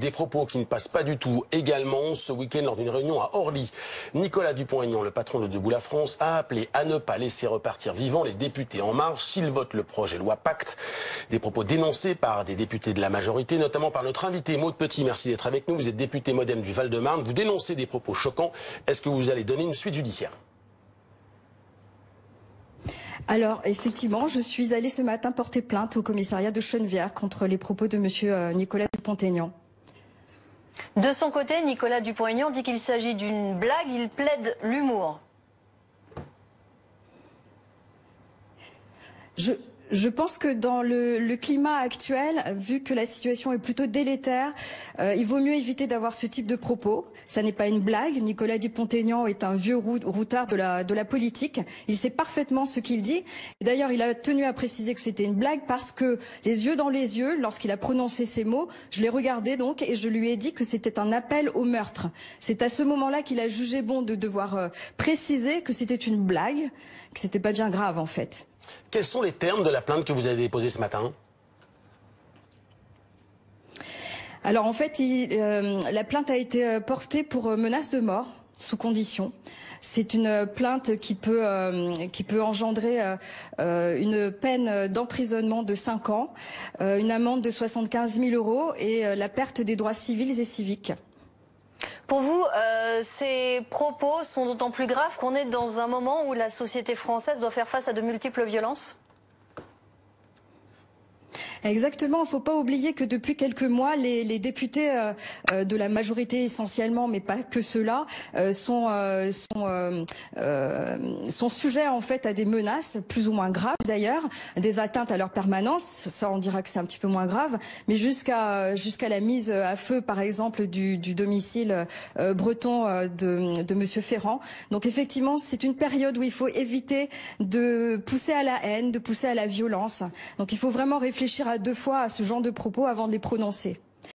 Des propos qui ne passent pas du tout. Également, ce week-end, lors d'une réunion à Orly, Nicolas Dupont-Aignan, le patron de Debout la France, a appelé à ne pas laisser repartir vivants les députés En Marche s'ils votent le projet de loi Pacte. Des propos dénoncés par des députés de la majorité, notamment par notre invité Maude Petit. Merci d'être avec nous. Vous êtes député MoDem du Val-de-Marne. Vous dénoncez des propos choquants. Est-ce que vous allez donner une suite judiciaire ? Alors, effectivement, je suis allée ce matin porter plainte au commissariat de Chenevière contre les propos de monsieur Nicolas Dupont-Aignan. De son côté, Nicolas Dupont-Aignan dit qu'il s'agit d'une blague, il plaide l'humour. Je pense que dans le climat actuel, vu que la situation est plutôt délétère, il vaut mieux éviter d'avoir ce type de propos. Ça n'est pas une blague. Nicolas Dupont-Aignan est un vieux routard de la politique. Il sait parfaitement ce qu'il dit. D'ailleurs, il a tenu à préciser que c'était une blague parce que les yeux dans les yeux, lorsqu'il a prononcé ces mots, je l'ai regardé donc et je lui ai dit que c'était un appel au meurtre. C'est à ce moment-là qu'il a jugé bon de devoir préciser que c'était une blague, que c'était pas bien grave en fait. Quels sont les termes de la plainte que vous avez déposée ce matin ? Alors en fait, la plainte a été portée pour menace de mort sous condition. C'est une plainte qui peut engendrer une peine d'emprisonnement de 5 ans, une amende de 75 000 € et la perte des droits civils et civiques. Pour vous, ces propos sont d'autant plus graves qu'on est dans un moment où la société française doit faire face à de multiples violences ? Exactement, il ne faut pas oublier que depuis quelques mois, les députés de la majorité essentiellement, mais pas que ceux-là, sont sujets en fait à des menaces plus ou moins graves d'ailleurs, des atteintes à leur permanence. Ça, on dira que c'est un petit peu moins grave, mais jusqu'à la mise à feu, par exemple, du domicile breton de Monsieur Ferrand. Donc effectivement, c'est une période où il faut éviter de pousser à la haine, de pousser à la violence. Donc il faut vraiment réfléchir à 2 fois à ce genre de propos avant de les prononcer.